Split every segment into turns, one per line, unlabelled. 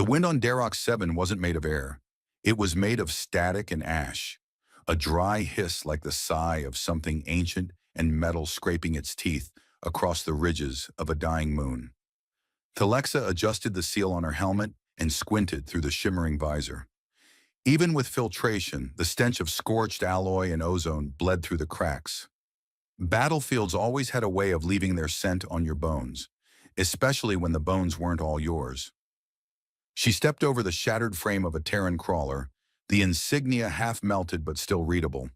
The wind on Darroch 7 wasn't made of air. It was made of static and ash, a dry hiss like the sigh of something ancient and metal scraping its teeth across the ridges of a dying moon. Thalexa adjusted the seal on her helmet and squinted through the shimmering visor. Even with filtration, the stench of scorched alloy and ozone bled through the cracks. Battlefields always had a way of leaving their scent on your bones, especially when the bones weren't all yours. She stepped over the shattered frame of a Terran crawler, the insignia half melted but still readable.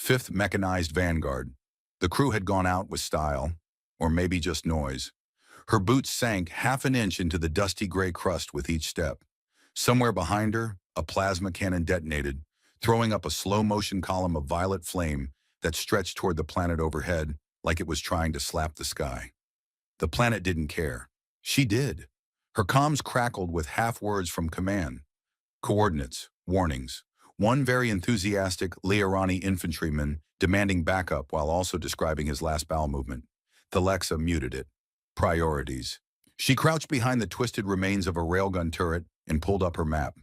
5th Mechanized Vanguard. The crew had gone out with style, or maybe just noise. Her boots sank half an inch into the dusty gray crust with each step. Somewhere behind her, a plasma cannon detonated, throwing up a slow-motion column of violet flame that stretched toward the planet overhead like it was trying to slap the sky. The planet didn't care. She did. Her comms crackled with half-words from command. Coordinates, warnings. One very enthusiastic Liarani infantryman demanding backup while also describing his last bowel movement. Thalexa muted it. Priorities. She crouched behind the twisted remains of a railgun turret and pulled up her map.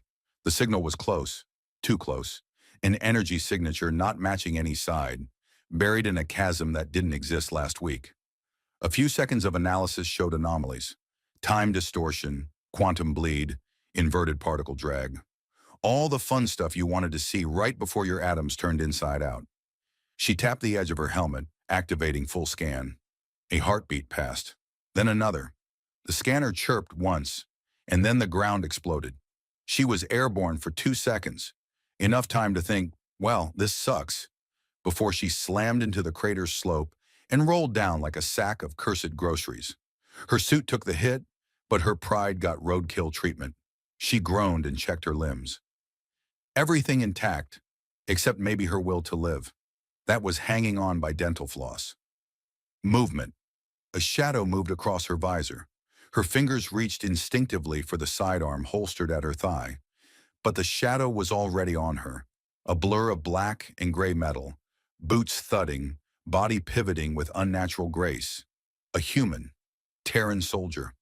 The signal was close. Too close. An energy signature not matching any side, buried in a chasm that didn't exist last week. A few seconds of analysis showed anomalies. Time distortion, quantum bleed, inverted particle drag. All the fun stuff you wanted to see right before your atoms turned inside out. She tapped the edge of her helmet, activating full scan. A heartbeat passed. Then another. The scanner chirped once, and then the ground exploded. She was airborne for 2 seconds. Enough time to think, well, this sucks, before she slammed into the crater's slope and rolled down like a sack of cursed groceries. Her suit took the hit, but her pride got roadkill treatment. She groaned and checked her limbs. Everything intact, except maybe her will to live. That was hanging on by dental floss. Movement. A shadow moved across her visor. Her fingers reached instinctively for the sidearm holstered at her thigh. But the shadow was already on her, a blur of black and gray metal, boots thudding, body pivoting with unnatural grace. A human, Terran soldier.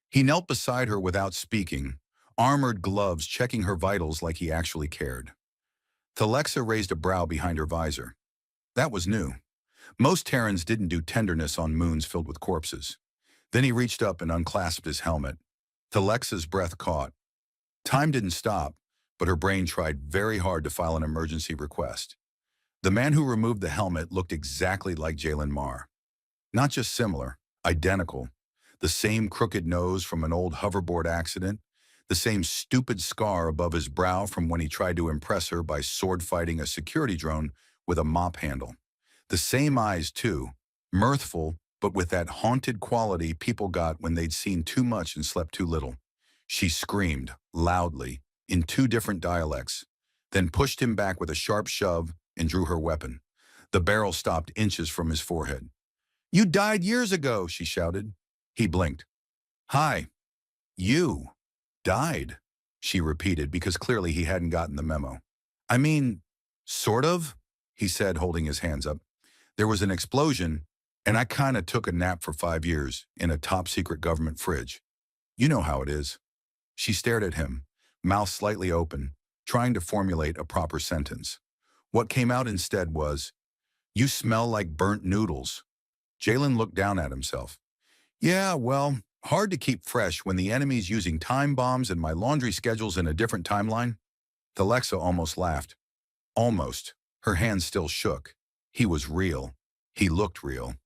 He knelt beside her without speaking, armored gloves checking her vitals like he actually cared. Thalexa raised a brow behind her visor. That was new. Most Terrans didn't do tenderness on moons filled with corpses. Then he reached up and unclasped his helmet. Thalexa's breath caught. Time didn't stop, but her brain tried very hard to file an emergency request. The man who removed the helmet looked exactly like Jalen Marr. Not just similar, identical. The same crooked nose from an old hoverboard accident, the same stupid scar above his brow from when he tried to impress her by sword-fighting a security drone with a mop handle. The same eyes, too, mirthful, but with that haunted quality people got when they'd seen too much and slept too little. She screamed, loudly, in 2 different dialects, then pushed him back with a sharp shove and drew her weapon. The barrel stopped inches from his forehead. "You died years ago," she shouted. He blinked. "Hi. You died," she repeated because clearly he hadn't gotten the memo. "I mean, sort of," he said, holding his hands up. "There was an explosion, and I kinda took a nap for 5 years in a top-secret government fridge. You know how it is." She stared at him, mouth slightly open, trying to formulate a proper sentence. What came out instead was, "You smell like burnt noodles." Jalen looked down at himself. "Yeah, well, hard to keep fresh when the enemy's using time bombs and my laundry schedule's in a different timeline." Thalexa almost laughed. Almost. Her hands still shook. He was real. He looked real.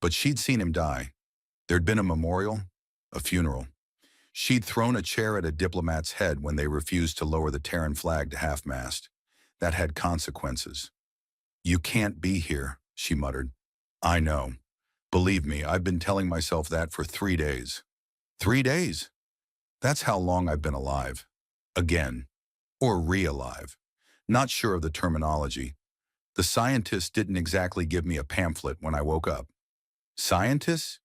But she'd seen him die. There'd been a memorial, a funeral. She'd thrown a chair at a diplomat's head when they refused to lower the Terran flag to half-mast. That had consequences. "You can't be here," she muttered. "I know. Believe me, I've been telling myself that for 3 days." 3 days? That's how long I've been alive. Again. Or re-alive. Not sure of the terminology. The scientists didn't exactly give me a pamphlet when I woke up. Scientists?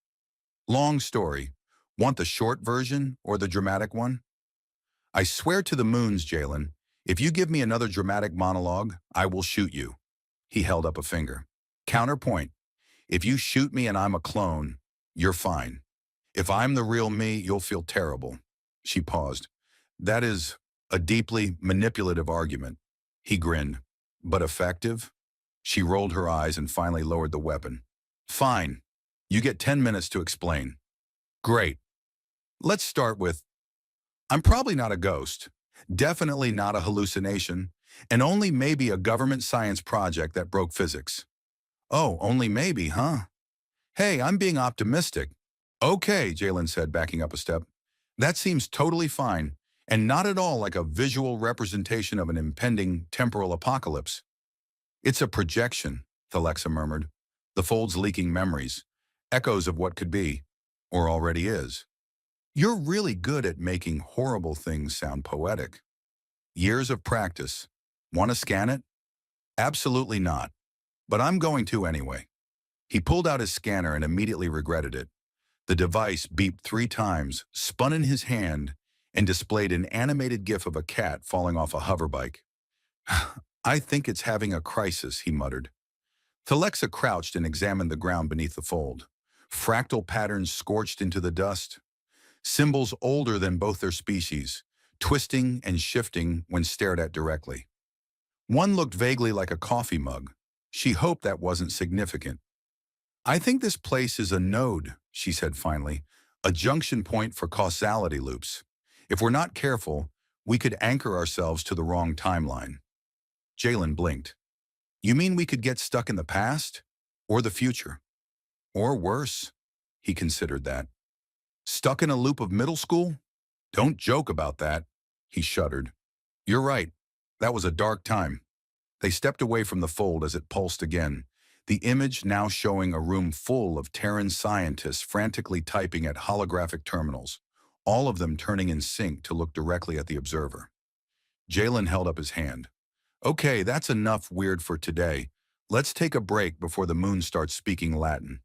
Long story. Want the short version or the dramatic one? "I swear to the moons, Jalen, if you give me another dramatic monologue, I will shoot you." He held up a finger. "Counterpoint. If you shoot me and I'm a clone, you're fine. If I'm the real me, you'll feel terrible." She paused. That is a deeply manipulative argument. He grinned. But effective? She rolled her eyes and finally lowered the weapon. Fine. You get 10 minutes to explain. Great. Let's start with, I'm probably not a ghost, definitely not a hallucination, and only maybe a government science project that broke physics. Oh, only maybe, huh? Hey, I'm being optimistic. Okay, Jalen said, backing up a step. That seems totally fine, and not at all like a visual representation of an impending temporal apocalypse. It's a projection, Thalexa murmured, the folds leaking memories, echoes of what could be, or already is. You're really good at making horrible things sound poetic. Years of practice. Want to scan it? Absolutely not. But I'm going to anyway. He pulled out his scanner and immediately regretted it. The device beeped 3 times, spun in his hand, and displayed an animated gif of a cat falling off a hoverbike. I think it's having a crisis, he muttered. Thalexa crouched and examined the ground beneath the fold. Fractal patterns scorched into the dust. Symbols older than both their species, twisting and shifting when stared at directly. One looked vaguely like a coffee mug. She hoped that wasn't significant. I think this place is a node, she said finally, a junction point for causality loops. If we're not careful, we could anchor ourselves to the wrong timeline. Jalen blinked. You mean we could get stuck in the past? Or the future? Or worse? He considered that. Stuck in a loop of middle school? Don't joke about that. He shuddered. You're right. That was a dark time. They stepped away from the fold as it pulsed again, the image now showing a room full of Terran scientists frantically typing at holographic terminals, all of them turning in sync to look directly at the observer. Jalen held up his hand. Okay, that's enough weird for today. Let's take a break before the moon starts speaking Latin.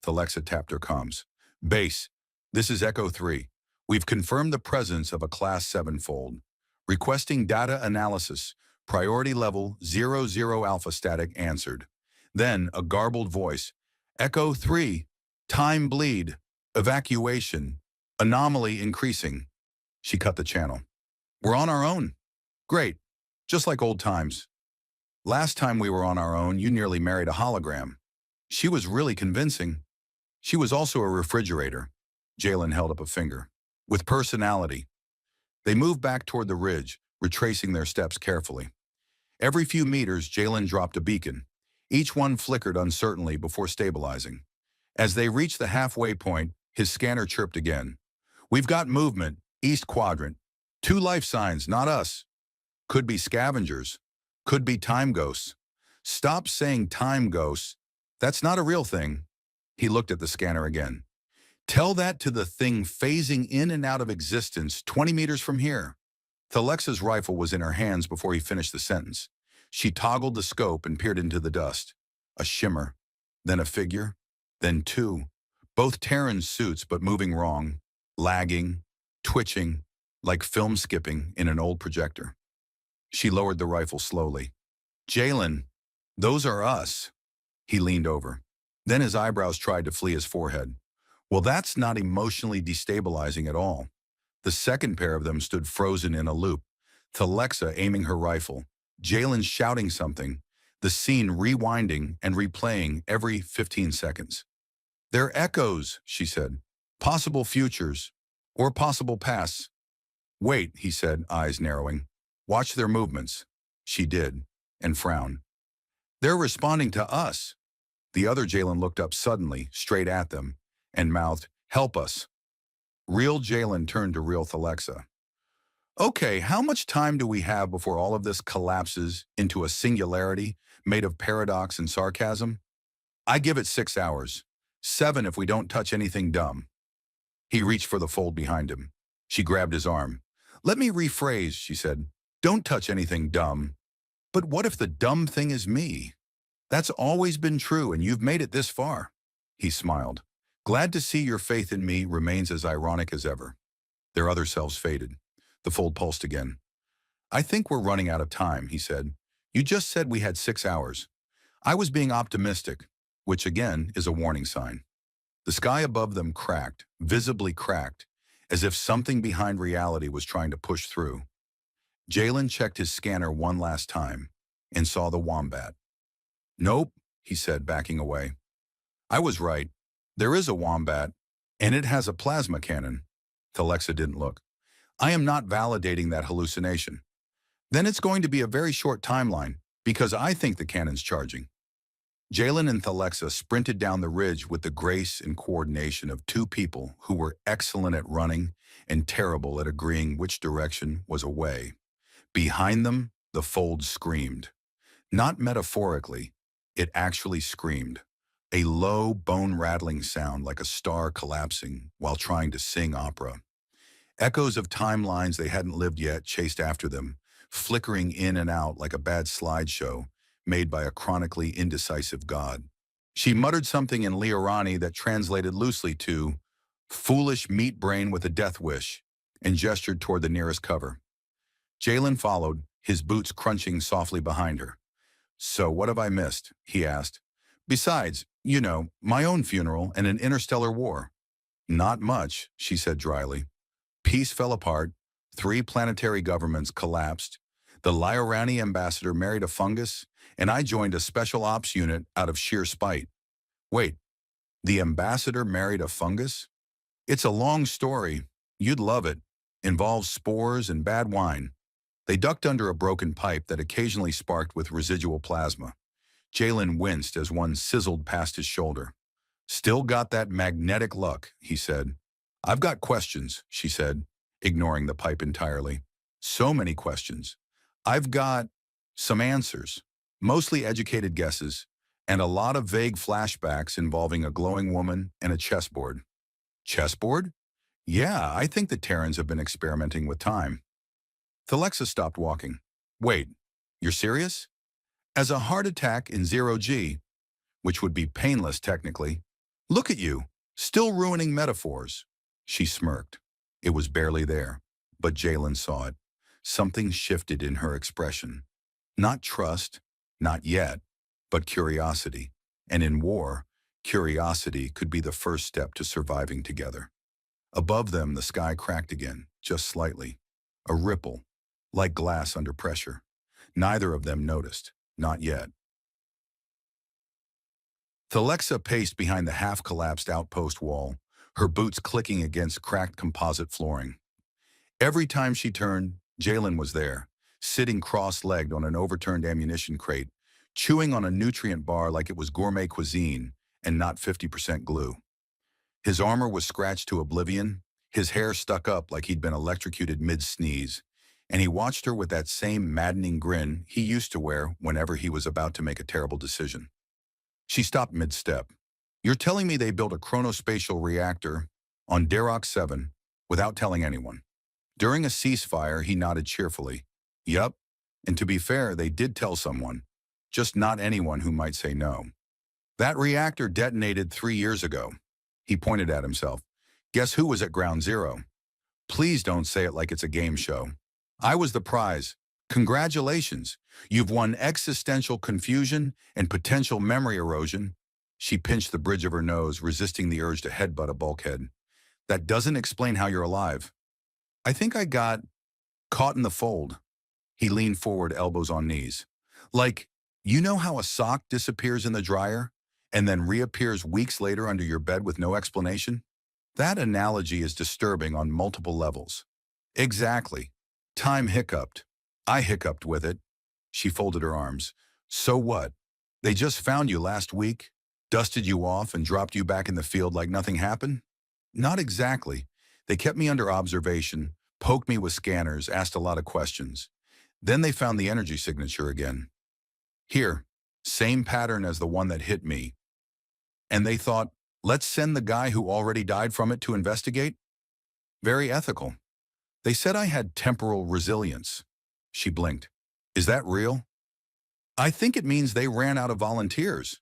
Thalexa tapped her comms. Base, this is Echo 3. We've confirmed the presence of a Class 7 fold. Requesting data analysis. Priority level 00 Alpha static answered. Then a garbled voice. Echo 3. Time bleed. Evacuation. Anomaly increasing. She cut the channel. We're on our own. Great. Just like old times. Last time we were on our own, you nearly married a hologram. She was really convincing. She was also a refrigerator. Jalen held up a finger. With personality. They moved back toward the ridge, retracing their steps carefully. Every few meters, Jalen dropped a beacon. Each one flickered uncertainly before stabilizing. As they reached the halfway point, his scanner chirped again. We've got movement, east quadrant. 2 life signs, not us. Could be scavengers. Could be time ghosts. Stop saying time ghosts. That's not a real thing. He looked at the scanner again. Tell that to the thing phasing in and out of existence 20 meters from here. Thalexa's rifle was in her hands before he finished the sentence. She toggled the scope and peered into the dust. A shimmer, then a figure, then 2. Both Terran suits but moving wrong, lagging, twitching, like film skipping in an old projector. She lowered the rifle slowly. Jalen, those are us. He leaned over. Then his eyebrows tried to flee his forehead. Well, that's not emotionally destabilizing at all. The second pair of them stood frozen in a loop, Thalexa aiming her rifle, Jalen shouting something, the scene rewinding and replaying every 15 seconds. They're echoes, she said. Possible futures, or possible pasts. Wait, he said, eyes narrowing. Watch their movements. She did, and frowned. They're responding to us. The other Jalen looked up suddenly, straight at them, and mouthed, help us. Real Jalen turned to real Thalexa. Okay, how much time do we have before all of this collapses into a singularity made of paradox and sarcasm? I give it 6 hours. 7 if we don't touch anything dumb. He reached for the fold behind him. She grabbed his arm. Let me rephrase, she said. Don't touch anything dumb. But what if the dumb thing is me? That's always been true, and you've made it this far. He smiled. Glad to see your faith in me remains as ironic as ever. Their other selves faded. The fold pulsed again. I think we're running out of time, he said. You just said we had 6 hours. I was being optimistic, which again is a warning sign. The sky above them cracked, visibly cracked, as if something behind reality was trying to push through. Jalen checked his scanner one last time and saw the wombat. Nope, he said, backing away. I was right. There is a wombat, and it has a plasma cannon. Telexa didn't look. I am not validating that hallucination. Then it's going to be a very short timeline, because I think the cannon's charging. Jalen and Thalexa sprinted down the ridge with the grace and coordination of two people who were excellent at running and terrible at agreeing which direction was away. Behind them, the fold screamed. Not metaphorically, it actually screamed. A low, bone-rattling sound like a star collapsing while trying to sing opera. Echoes of timelines they hadn't lived yet chased after them, flickering in and out like a bad slideshow made by a chronically indecisive god. She muttered something in Liorani that translated loosely to foolish meat brain with a death wish, and gestured toward the nearest cover. Jalen followed, his boots crunching softly behind her. So what have I missed? He asked. Besides, you know, my own funeral and an interstellar war. Not much, she said dryly. Peace fell apart, 3 planetary governments collapsed, the Liorani ambassador married a fungus, and I joined a special ops unit out of sheer spite. Wait, the ambassador married a fungus? It's a long story. You'd love it. Involves spores and bad wine. They ducked under a broken pipe that occasionally sparked with residual plasma. Jalen winced as one sizzled past his shoulder. Still got that magnetic luck, he said. I've got questions, she said, ignoring the pipe entirely. So many questions. I've got some answers, mostly educated guesses, and a lot of vague flashbacks involving a glowing woman and a chessboard. Chessboard? Yeah, I think the Terrans have been experimenting with time. Thalexa stopped walking. Wait, you're serious? As a heart attack in 0G, which would be painless technically. Look at you, still ruining metaphors. She smirked. It was barely there, but Jalen saw it. Something shifted in her expression. Not trust, not yet, but curiosity. And in war, curiosity could be the first step to surviving together. Above them, the sky cracked again, just slightly. A ripple, like glass under pressure. Neither of them noticed, not yet. Thalexa paced behind the half-collapsed outpost wall, her boots clicking against cracked composite flooring. Every time she turned, Jalen was there, sitting cross-legged on an overturned ammunition crate, chewing on a nutrient bar like it was gourmet cuisine and not 50% glue. His armor was scratched to oblivion, his hair stuck up like he'd been electrocuted mid-sneeze, and he watched her with that same maddening grin he used to wear whenever he was about to make a terrible decision. She stopped mid-step. You're telling me they built a chronospatial reactor on Darok 7 without telling anyone? During a ceasefire, he nodded cheerfully. Yup, and to be fair, they did tell someone, just not anyone who might say no. That reactor detonated 3 years ago. He pointed at himself. Guess who was at Ground Zero? Please don't say it like it's a game show. I was the prize. Congratulations. You've won existential confusion and potential memory erosion. She pinched the bridge of her nose, resisting the urge to headbutt a bulkhead. That doesn't explain how you're alive. I think I got caught in the fold. He leaned forward, elbows on knees. Like, you know how a sock disappears in the dryer and then reappears weeks later under your bed with no explanation? That analogy is disturbing on multiple levels. Exactly. Time hiccuped. I hiccuped with it. She folded her arms. So what? They just found you last week, dusted you off, and dropped you back in the field like nothing happened? Not exactly. They kept me under observation, poked me with scanners, asked a lot of questions. Then they found the energy signature again. Here, same pattern as the one that hit me. And they thought, let's send the guy who already died from it to investigate? Very ethical. They said I had temporal resilience. She blinked. Is that real? I think it means they ran out of volunteers.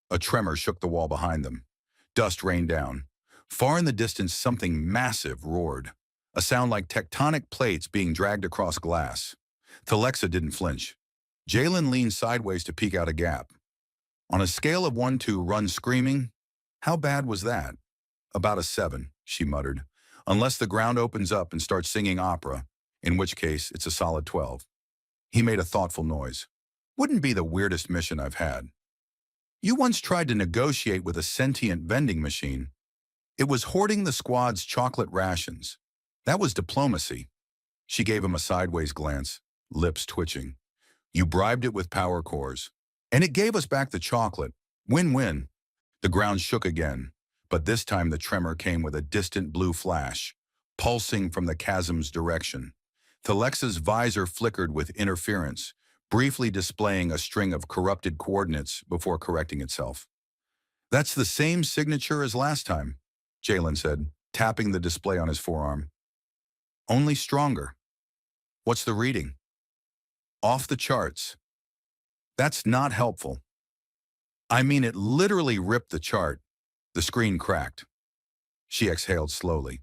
A tremor shook the wall behind them. Dust rained down. Far in the distance, something massive roared. A sound like tectonic plates being dragged across glass. Thalexa didn't flinch. Jalen leaned sideways to peek out a gap. On a scale of 1 to run screaming, how bad was that? About a 7, she muttered. Unless the ground opens up and starts singing opera, in which case it's a solid 12. He made a thoughtful noise. Wouldn't be the weirdest mission I've had. You once tried to negotiate with a sentient vending machine. It was hoarding the squad's chocolate rations. That was diplomacy. She gave him a sideways glance, lips twitching. You bribed it with power cores. And it gave us back the chocolate. Win-win. The ground shook again, but this time the tremor came with a distant blue flash, pulsing from the chasm's direction. Thalexa's visor flickered with interference, briefly displaying a string of corrupted coordinates before correcting itself. That's the same signature as last time, Jalen said, tapping the display on his forearm. Only stronger. What's the reading? Off the charts. That's not helpful. I mean, it literally ripped the chart. The screen cracked. She exhaled slowly.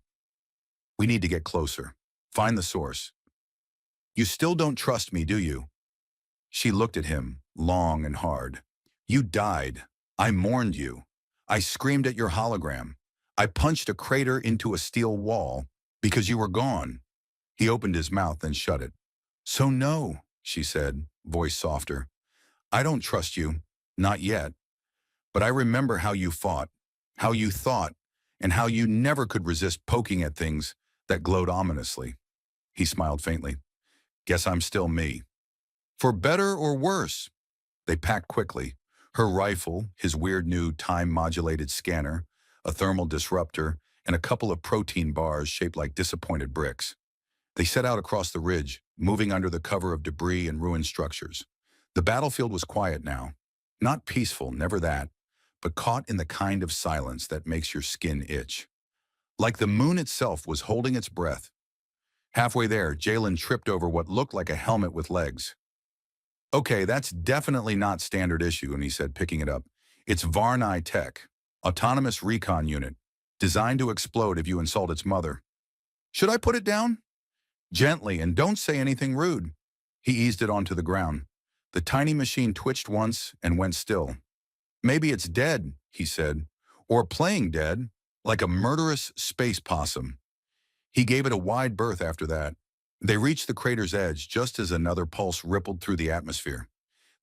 We need to get closer. Find the source. You still don't trust me, do you? She looked at him, long and hard. You died. I mourned you. I screamed at your hologram. I punched a crater into a steel wall because you were gone. He opened his mouth and shut it. So no, she said, voice softer. I don't trust you. Not yet. But I remember how you fought, how you thought, and how you never could resist poking at things that glowed ominously. He smiled faintly. Guess I'm still me. For better or worse. They packed quickly. Her rifle, his weird new time-modulated scanner, a thermal disruptor, and a couple of protein bars shaped like disappointed bricks. They set out across the ridge, moving under the cover of debris and ruined structures. The battlefield was quiet now. Not peaceful, never that, but caught in the kind of silence that makes your skin itch. Like the moon itself was holding its breath. Halfway there, Jalen tripped over what looked like a helmet with legs. Okay, that's definitely not standard issue, and he said, picking it up. It's Varnai Tech, autonomous recon unit, designed to explode if you insult its mother. Should I put it down? Gently, and don't say anything rude. He eased it onto the ground. The tiny machine twitched once and went still. Maybe it's dead, he said, or playing dead, like a murderous space possum. He gave it a wide berth after that. They reached the crater's edge just as another pulse rippled through the atmosphere.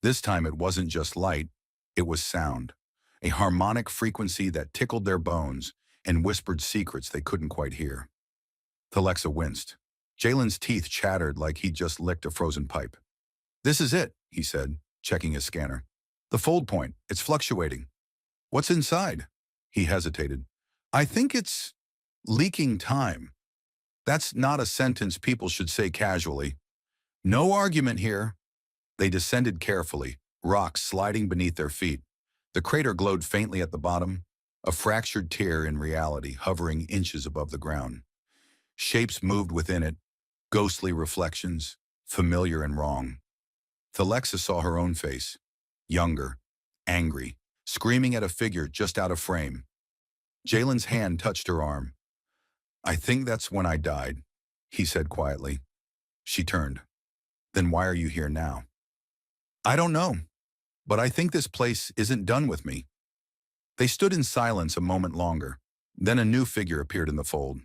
This time it wasn't just light, it was sound, a harmonic frequency that tickled their bones and whispered secrets they couldn't quite hear. Thalexa winced. Jalen's teeth chattered like he'd just licked a frozen pipe. This is it, he said, checking his scanner. The fold point, it's fluctuating. What's inside? He hesitated. I think it's leaking time. That's not a sentence people should say casually. No argument here. They descended carefully, rocks sliding beneath their feet. The crater glowed faintly at the bottom, a fractured tear in reality hovering inches above the ground. Shapes moved within it, ghostly reflections, familiar and wrong. Thalexa saw her own face, younger, angry, screaming at a figure just out of frame. Jalen's hand touched her arm. I think that's when I died, he said quietly. She turned. Then why are you here now? I don't know, but I think this place isn't done with me. They stood in silence a moment longer. Then a new figure appeared in the fold.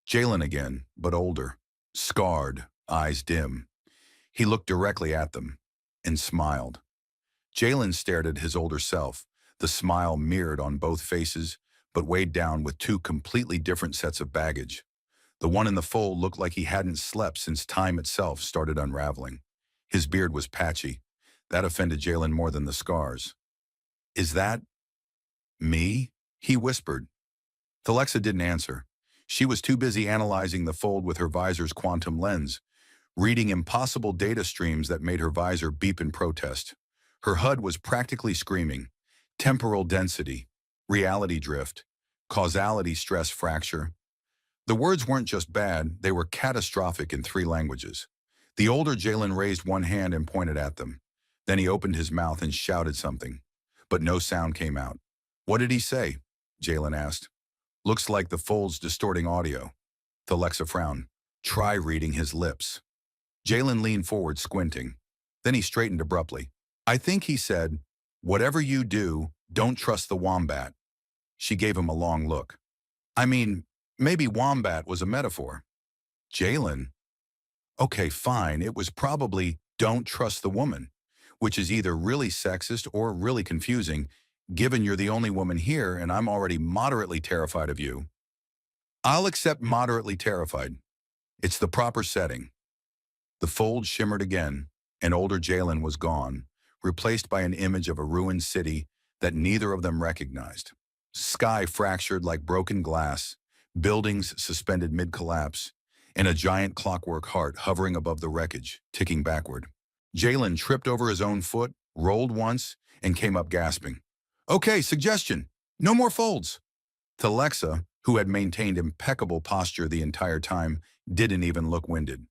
Jalen again, but older, scarred, eyes dim. He looked directly at them and smiled. Jalen stared at his older self, the smile mirrored on both faces, but weighed down with two completely different sets of baggage. The one in the fold looked like he hadn't slept since time itself started unraveling. His beard was patchy. That offended Jalen more than the scars. Is that me? He whispered. Thalexa didn't answer. She was too busy analyzing the fold with her visor's quantum lens, reading impossible data streams that made her visor beep in protest. Her HUD was practically screaming. Temporal density, reality drift, causality stress fracture. The words weren't just bad, they were catastrophic in 3 languages. The older Jalen raised one hand and pointed at them. Then he opened his mouth and shouted something, but no sound came out. What did he say? Jalen asked. Looks like the fold's distorting audio. Thalexa frowned. Try reading his lips. Jalen leaned forward, squinting. Then he straightened abruptly. I think he said, whatever you do, don't trust the wombat. She gave him a long look. I mean, Maybe wombat was a metaphor. Jalen? Okay, fine. It was probably don't trust the woman, which is either really sexist or really confusing, given you're the only woman here and I'm already moderately terrified of you. I'll accept moderately terrified. It's the proper setting. The fold shimmered again, and older Jalen was gone, replaced by an image of a ruined city that neither of them recognized. Sky fractured like broken glass, buildings suspended mid-collapse, and a giant clockwork heart hovering above the wreckage, ticking backward. Jalen tripped over his own foot, rolled once, and came up gasping. Okay, suggestion. No more folds. Telexa, who had maintained impeccable posture the entire time, didn't even look winded.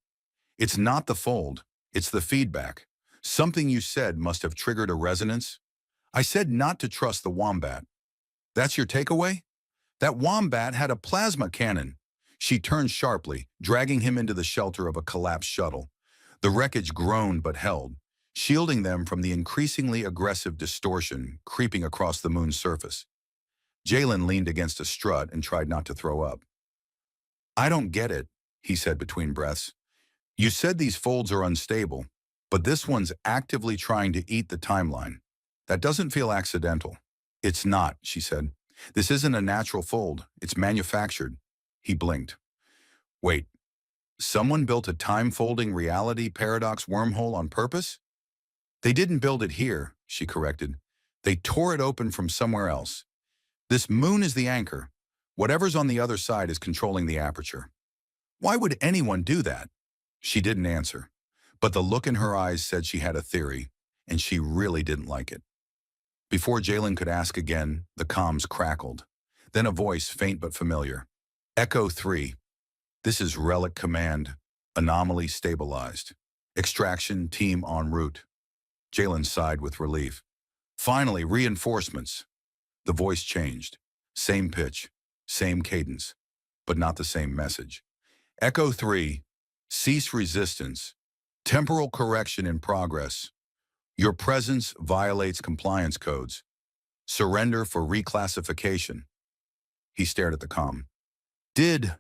It's not the fold, it's the feedback. Something you said must have triggered a resonance. I said not to trust the wombat. That's your takeaway? That wombat had a plasma cannon. She turned sharply, dragging him into the shelter of a collapsed shuttle. The wreckage groaned but held, shielding them from the increasingly aggressive distortion creeping across the moon's surface. Jalen leaned against a strut and tried not to throw up. I don't get it, he said between breaths. You said these folds are unstable, but this one's actively trying to eat the timeline. That doesn't feel accidental. It's not, she said. This isn't a natural fold. It's manufactured. He blinked. Wait, someone built a time-folding reality paradox wormhole on purpose? They didn't build it here, she corrected. They tore it open from somewhere else. This moon is the anchor. Whatever's on the other side is controlling the aperture. Why would anyone do that? She didn't answer, but the look in her eyes said she had a theory, and she really didn't like it. Before Jalen could ask again, the comms crackled. Then a voice, faint but familiar. Echo 3. This is Relic Command. Anomaly stabilized. Extraction team en route. Jalen sighed with relief. Finally, reinforcements. The voice changed. Same pitch, same cadence, but not the same message. Echo 3. Cease resistance. Temporal correction in progress. Your presence violates compliance codes. Surrender for reclassification. He stared at the comm. Did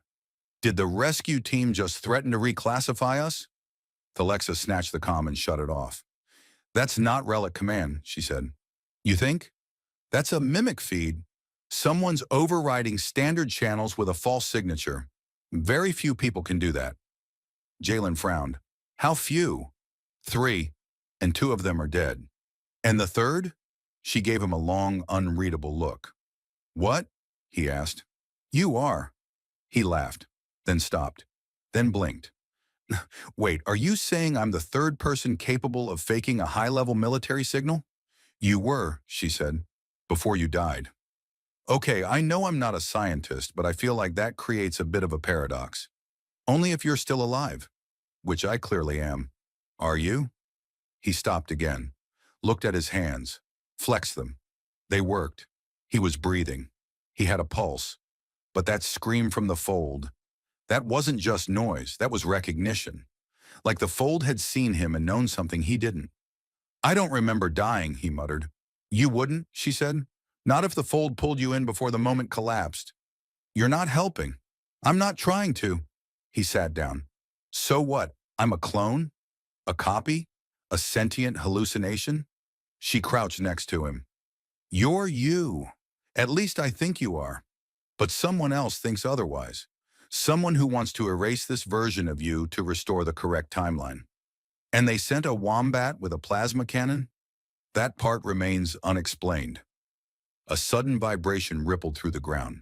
the rescue team just threaten to reclassify us? Alexa snatched the comm and shut it off. That's not Relic Command, she said. You think? That's a mimic feed. Someone's overriding standard channels with a false signature. Very few people can do that. Jalen frowned. How few? 3, and 2 of them are dead. And the third? She gave him a long, unreadable look. What? He asked. You are. He laughed, then stopped, then blinked. Wait, are you saying I'm the third person capable of faking a high-level military signal? You were, she said, before you died. Okay, I know I'm not a scientist, but I feel like that creates a bit of a paradox. Only if you're still alive, which I clearly am. Are you? He stopped again, looked at his hands, flexed them. They worked. He was breathing. He had a pulse. But that scream from the fold, that wasn't just noise, that was recognition. Like the fold had seen him and known something he didn't. I don't remember dying, he muttered. You wouldn't, she said. Not if the fold pulled you in before the moment collapsed. You're not helping. I'm not trying to. He sat down. So what? I'm a clone? A copy? A sentient hallucination? She crouched next to him. You're you. At least I think you are. But someone else thinks otherwise. Someone who wants to erase this version of you to restore the correct timeline. And they sent a wombat with a plasma cannon? That part remains unexplained. A sudden vibration rippled through the ground.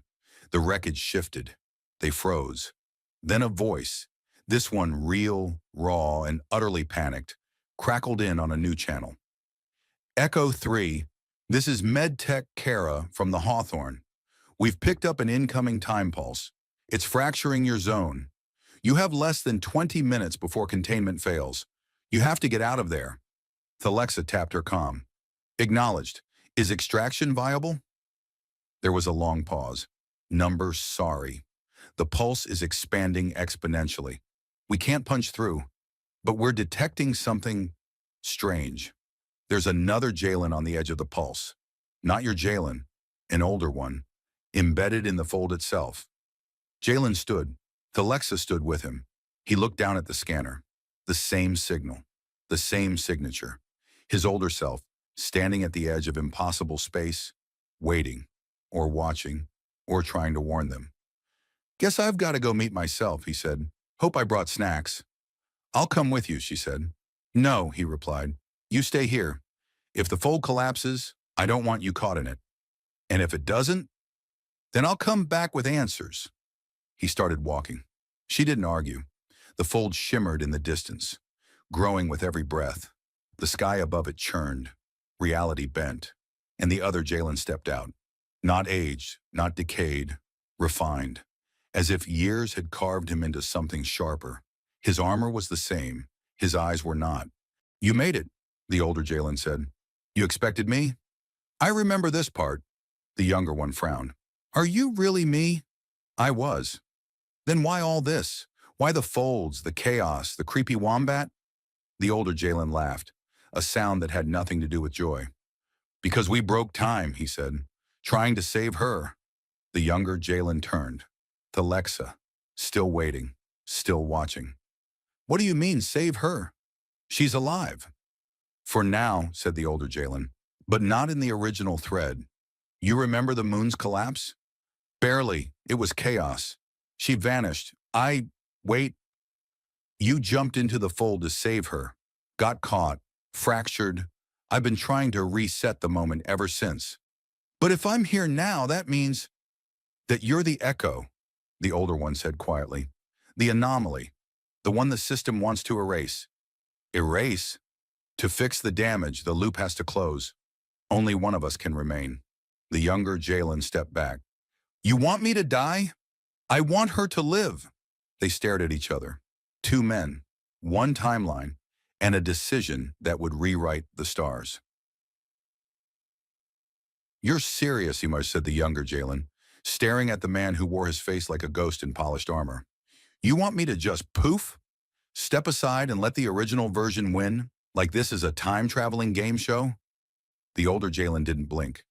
The wreckage shifted. They froze. Then a voice, this one real, raw, and utterly panicked, crackled in on a new channel. Echo 3, this is MedTech Kara from the Hawthorne. We've picked up an incoming time pulse. It's fracturing your zone. You have less than 20 minutes before containment fails. You have to get out of there. Alexa tapped her comm. Acknowledged. Is extraction viable? There was a long pause. Number sorry. The pulse is expanding exponentially. We can't punch through, but we're detecting something strange. There's another Jalen on the edge of the pulse. Not your Jalen, an older one, embedded in the fold itself. Jalen stood. Alexa stood with him. He looked down at the scanner. The same signal. The same signature. His older self, standing at the edge of impossible space, waiting, or watching, or trying to warn them. "Guess I've got to go meet myself," he said. "Hope I brought snacks." "I'll come with you," she said. "No," he replied. "You stay here. If the fold collapses, I don't want you caught in it. And if it doesn't, then I'll come back with answers." He started walking. She didn't argue. The fold shimmered in the distance, growing with every breath. The sky above it churned. Reality bent. And the other Jalen stepped out. Not aged, not decayed, refined. As if years had carved him into something sharper. His armor was the same. His eyes were not. "You made it," the older Jalen said. "You expected me?" "I remember this part." The younger one frowned. "Are you really me?" "I was." "Then why all this? Why the folds, the chaos, the creepy wombat?" The older Jalen laughed, a sound that had nothing to do with joy. "Because we broke time," he said, "trying to save her." The younger Jalen turned. To Alexa, still waiting, still watching. "What do you mean, save her? She's alive." "For now," said the older Jalen, "but not in the original thread. You remember the moon's collapse?" "Barely. It was chaos. She vanished. Wait. You jumped into the fold to save her. Got caught. Fractured. I've been trying to reset the moment ever since." "But if I'm here now, that means—" "That you're the echo," the older one said quietly. "The anomaly. The one the system wants to erase." "Erase? To fix the damage, the loop has to close. Only one of us can remain." The younger Jalen stepped back. "You want me to die?" "I want her to live." They stared at each other. Two men, one timeline, and a decision that would rewrite the stars. "You're serious," he must said the younger Jalen, staring at the man who wore his face like a ghost in polished armor. "You want me to just poof? Step aside and let the original version win, like this is a time-traveling game show?" The older Jalen didn't blink.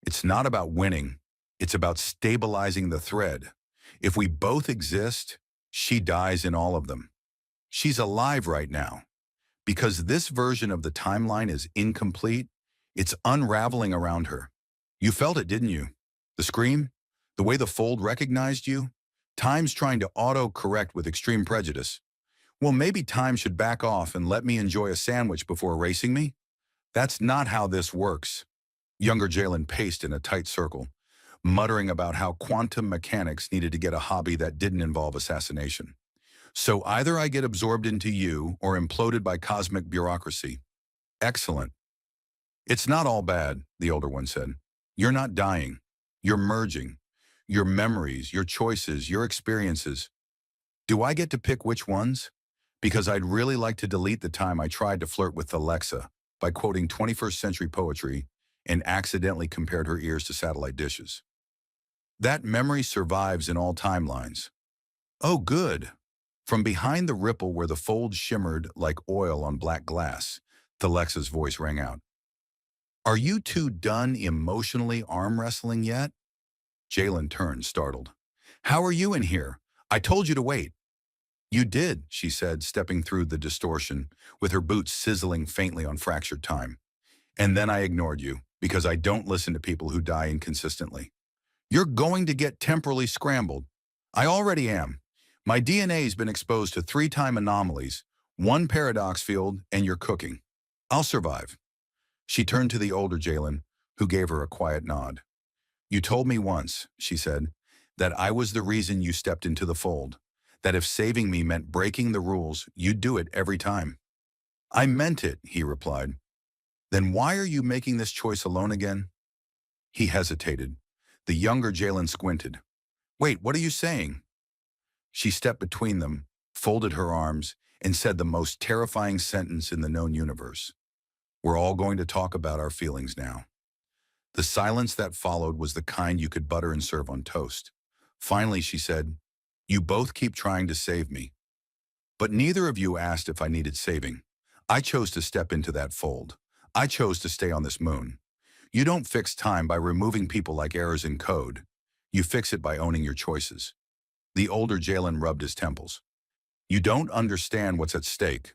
"It's not about winning. It's about stabilizing the thread. If we both exist, she dies in all of them. She's alive right now. Because this version of the timeline is incomplete, it's unraveling around her. You felt it, didn't you? The scream? The way the fold recognized you? Time's trying to auto-correct with extreme prejudice. Well, maybe time should back off and let me enjoy a sandwich before erasing me? That's not how this works." Younger Jalen paced in a tight circle, muttering about how quantum mechanics needed to get a hobby that didn't involve assassination. "So either I get absorbed into you or imploded by cosmic bureaucracy." "Excellent." "It's not all bad," the older one said. "You're not dying. You're merging. Your memories, your choices, your experiences. Do I get to pick which ones? Because I'd really like to delete the time I tried to flirt with Alexa by quoting 21st century poetry and accidentally compared her ears to satellite dishes. That memory survives in all timelines." "Oh, good." From behind the ripple where the fold shimmered like oil on black glass, Alexa's voice rang out. "Are you two done emotionally arm wrestling yet?" Jalen turned, startled. "How are you in here? I told you to wait." "You did," she said, stepping through the distortion, with her boots sizzling faintly on fractured time. "And then I ignored you, because I don't listen to people who die inconsistently." "You're going to get temporally scrambled." "I already am. My DNA's been exposed to 3-time anomalies, 1 paradox field, and you're cooking. I'll survive." She turned to the older Jalen, who gave her a quiet nod. "You told me once," she said, "that I was the reason you stepped into the fold, that if saving me meant breaking the rules, you'd do it every time." "I meant it," he replied. "Then why are you making this choice alone again?" He hesitated. The younger Jalen squinted. "Wait, what are you saying?" She stepped between them, folded her arms, and said the most terrifying sentence in the known universe. "We're all going to talk about our feelings now." The silence that followed was the kind you could butter and serve on toast. Finally, she said, "You both keep trying to save me. But neither of you asked if I needed saving. I chose to step into that fold. I chose to stay on this moon. You don't fix time by removing people like errors in code. You fix it by owning your choices." The older Jalen rubbed his temples. You don't understand what's at stake.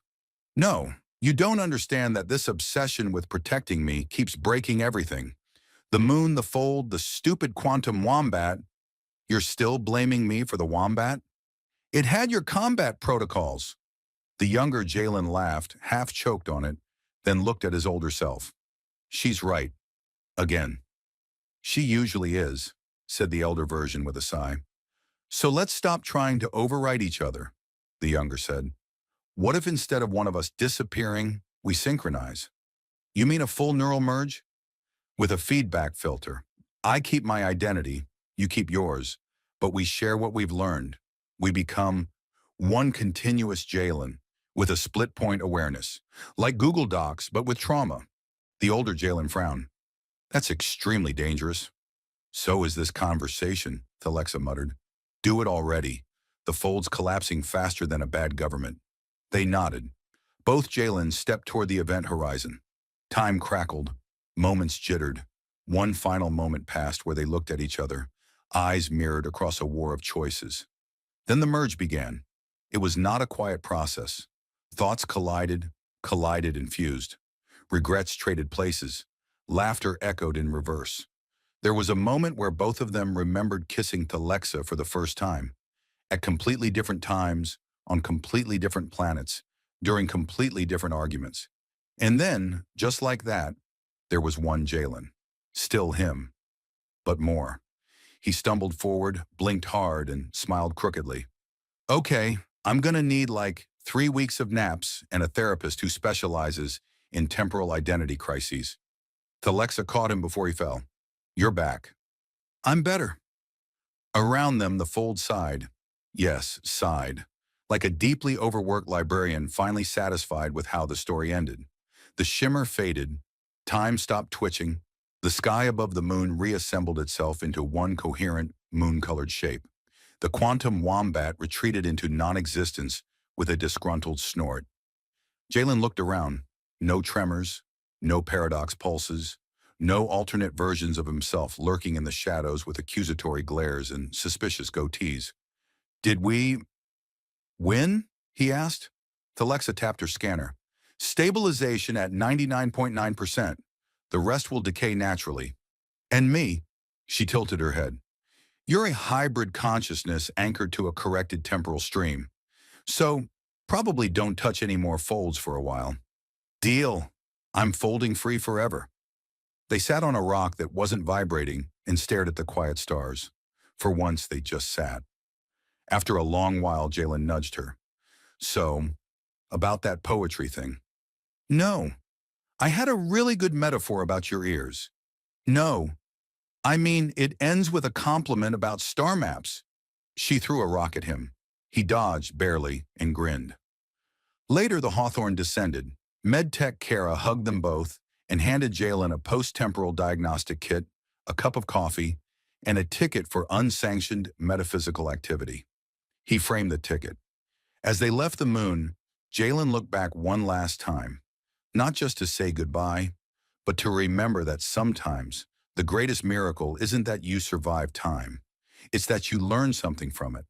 No, you don't understand that this obsession with protecting me keeps breaking everything. The moon, the fold, the stupid quantum wombat. You're still blaming me for the wombat? It had your combat protocols. The younger Jalen laughed, half choked on it, then looked at his older self. She's right. Again. She usually is, said the elder version with a sigh. So let's stop trying to override each other, the younger said. What if instead of one of us disappearing, we synchronize? You mean a full neural merge? With a feedback filter. I keep my identity, you keep yours, but we share what we've learned. We become one continuous Jalen with a split point awareness, like Google Docs, but with trauma. The older Jalen frowned. That's extremely dangerous. So is this conversation, Thalexa muttered. Do it already. The fold's collapsing faster than a bad government. They nodded. Both Jalens stepped toward the event horizon. Time crackled. Moments jittered. One final moment passed where they looked at each other, eyes mirrored across a war of choices. Then the merge began. It was not a quiet process. Thoughts collided and fused. Regrets traded places. Laughter echoed in reverse. There was a moment where both of them remembered kissing Thalexa for the first time, at completely different times, on completely different planets, during completely different arguments. And then, just like that, there was one Jalen. Still him. But more. He stumbled forward, blinked hard, and smiled crookedly. Okay, I'm gonna need like 3 weeks of naps and a therapist who specializes in temporal identity crises. Thalexa caught him before he fell. You're back. I'm better. Around them, the fold sighed. Yes, sighed. Like a deeply overworked librarian finally satisfied with how the story ended. The shimmer faded. Time stopped twitching. The sky above the moon reassembled itself into one coherent, moon-colored shape. The quantum wombat retreated into non-existence with a disgruntled snort. Jalen looked around. No tremors, no paradox pulses, no alternate versions of himself lurking in the shadows with accusatory glares and suspicious goatees. Did we win? He asked. Thalexa tapped her scanner. Stabilization at 99.9%. The rest will decay naturally. And me, she tilted her head. You're a hybrid consciousness anchored to a corrected temporal stream. So, probably don't touch any more folds for a while. Deal. I'm folding free forever. They sat on a rock that wasn't vibrating and stared at the quiet stars. For once, they just sat. After a long while, Jalen nudged her. So, about that poetry thing. No. I had a really good metaphor about your ears. No. I mean, it ends with a compliment about star maps. She threw a rock at him. He dodged, barely, and grinned. Later, the Hawthorne descended. MedTech Kara hugged them both and handed Jalen a post-temporal diagnostic kit, a cup of coffee, and a ticket for unsanctioned metaphysical activity. He framed the ticket. As they left the moon, Jalen looked back one last time, not just to say goodbye, but to remember that sometimes the greatest miracle isn't that you survive time. It's that you learn something from it.